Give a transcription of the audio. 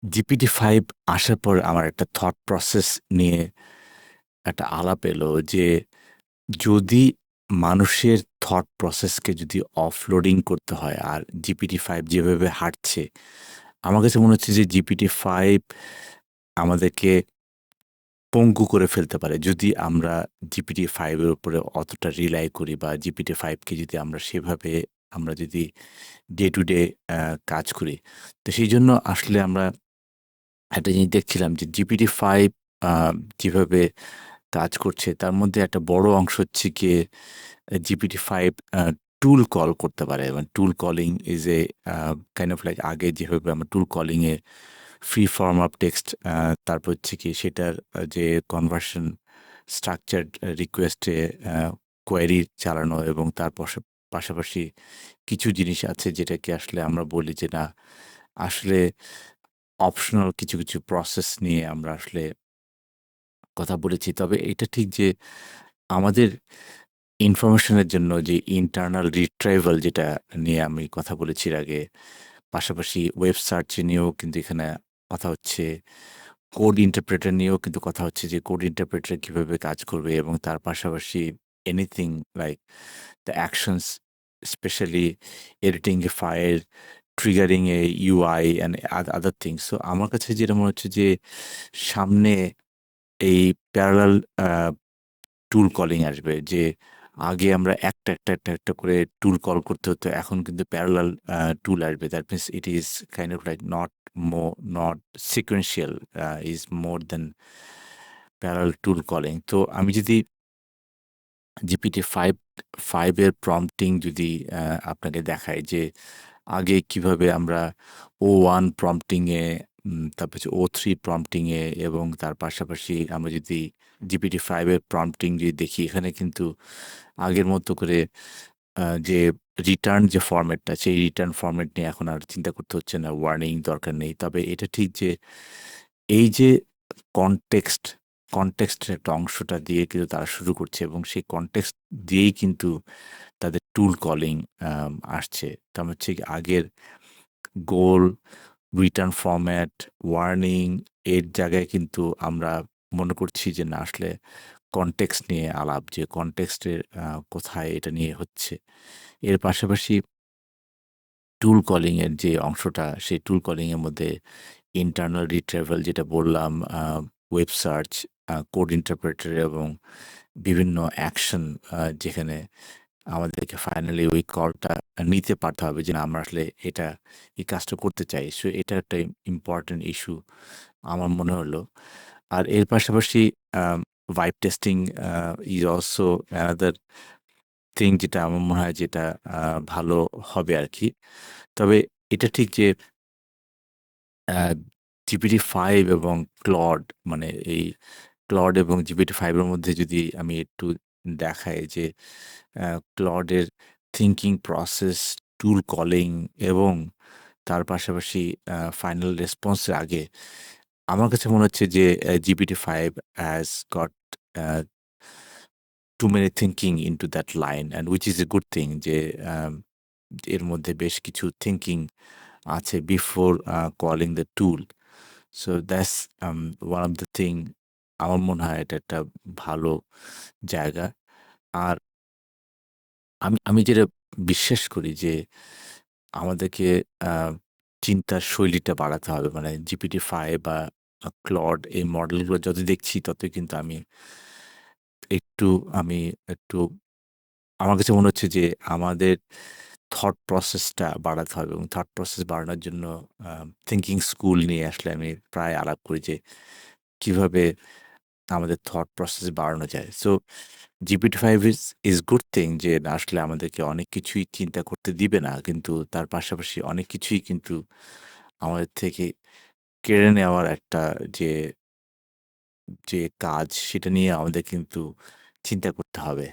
GPT-5 আসার পর আমার একটা থট প্রসেস নিয়ে একটা আলাপ এলো যে, যদি মানুষের থট প্রসেসকে যদি অফলোডিং করতে হয় আর GPT-5 যেভাবে হাঁটছে, আমার কাছে মনে হচ্ছে যে GPT-5 আমাদেরকে পঙ্গু করে ফেলতে পারে। যদি আমরা GPT-5 এর উপরে অতটা রিলাই করি বা GPT-5 কে যদি আমরা সেভাবে আমরা যদি ডে টু ডে কাজ করি। তো সেইজন্য আসলে আমরা একটা জিনিস দেখছিলাম যে GPT-5 আ যেভাবে কাজ করছে তার মধ্যে একটা বড় অংশ হচ্ছে গিয়ে GPT-5 টুল কল করতে পারে। এবং tool calling is a kind of like আগে যেভাবে আমরা tool calling a free form of text তারপর হচ্ছে কি সেটার যে কনভার্সন স্ট্রাকচারড রিকোয়েস্টে আ কোয়েরি চালানো এবং তার পাশাপাশি কিছু জিনিস আছে যেটাকে আসলে আমরা বলি যে না আসলে অপশনাল কিছু প্রসেস নিয়ে আমরা আসলে কথা বলেছি। তবে এটা ঠিক যে আমাদের ইনফরমেশনের জন্য যে ইন্টারনাল রিট্রাইভাল যেটা নিয়ে আমি কথা বলেছি এর আগে, পাশাপাশি ওয়েব সার্চ নিয়েও কিন্তু এখানে কথা হচ্ছে। কোড ইন্টারপ্রেটার নিয়েও কিন্তু কথা হচ্ছে যে কোড ইন্টারপ্রেটার কিভাবে কাজ করবে এবং তার পাশাপাশি anything like the actions specially editing A file, triggering A UI and other things. So আমার কাছে যেটা মনে হচ্ছে যে সামনে এই প্যারালাল আ টুল কলিং আসবে যে আগে আমরা একটা করে টুল কল করতে হতো। এখন কিন্তু প্যারালাল টুল আসবে। That means it is kind of like not sequential is more than parallel tool calling. তো আমি যদি GPT-5 এর প্রম্পটিং যদি আপনাকে দেখাই যে আগে কিভাবে আমরা O1 প্রম্পটিং এ তারপর হচ্ছে O3 প্রম্পটিং এ এবং তার পাশাপাশি আমরা যদি GPT-5 এর প্রম্পটিং যদি দেখি এখানে কিন্তু আগের মতো করে যে রিটার্ন যে ফরম্যাটটা সেই রিটার্ন ফরম্যাট নিয়ে এখন আর চিন্তা করতে হচ্ছে না। ওয়ার্নিং দরকার নেই। তবে এটা ঠিক যে এই যে কনটেক্সট, কনটেক্সটের একটা অংশটা দিয়ে কিন্তু তারা শুরু করছে এবং সেই কনটেক্সট দিয়েই কিন্তু তাদের টুল কলিং আসছে। তার হচ্ছে কি আগের গোল, রিটার্ন ফরম্যাট, ওয়ার্নিং এর জায়গায় কিন্তু আমরা মনে করছি যে না আসলে কনটেক্সট নিয়ে আলাপ যে কনটেক্সটের কোথায় এটা নিয়ে হচ্ছে। এর পাশাপাশি টুল কলিং এর যে অংশটা সেই টুল কলিং এর মধ্যে ইন্টারনাল রিট্রাইভাল যেটা বললাম, ওয়েব সার্চ, কোড ইন্টারপ্রেটার এবং বিভিন্ন অ্যাকশন যেখানে আমাদেরকে ফাইনালি ওই কলটা নিতে পারতে হবে যে না আমরা আসলে এই কাজটা করতে চাই। সো এটা একটা ইম্পোর্টেন্ট ইস্যু আমার মনে হলো। আর এর পাশাপাশি vibe testing is also another thing যেটা আমার মনে হয় যেটা ভালো হবে আরকি। তবে এটা ঠিক যে আ GPT-5 এবং Claude মানে এই Claude এবং GPT-5 এর মধ্যে যদি আমি একটু দেখাই যে আ Claude এর থিংকিং প্রসেস, টুল কলিং এবং তার পাশাপাশি ফাইনাল রেসপন্স এর আগে আমার কাছে মনে হচ্ছে যে GPT-5 has got a too many thinking into that line and which is a good thing যে আম এর মধ্যে বেশ কিছু থিংকিং আছে before calling the tool. So that's one of the thing আমার মনে হয় এটা একটা ভালো জায়গা। আর আমি যেটা বিশ্বাস করি যে আমাদেরকে আ চিন্তার শৈলীটা বাড়াতে হবে। মানে GPT-5 বা Claude এই মডেলগুলো যত দেখছি ততই কিন্তু একটু আমি একটু আমার কাছে মনে হচ্ছে যে আমাদের থট প্রসেসটা বাড়াতে হবে এবং থট প্রসেস বাড়ানোর জন্য থিংকিং স্কুল নিয়ে আসলে আমি প্রায় আলাপ করি যে কিভাবে আমাদের থট প্রসেস বাড়ানো যায়। So GPT-5 is good thing যে না আসলে আমাদেরকে অনেক কিছুই চিন্তা করতে দিবে না। কিন্তু তার পাশাপাশি অনেক কিছুই কিন্তু আমাদের থেকে কেড়ে নেওয়ার একটা যে, যে কাজ সেটা নিয়ে আমাদের কিন্তু চিন্তা করতে হবে।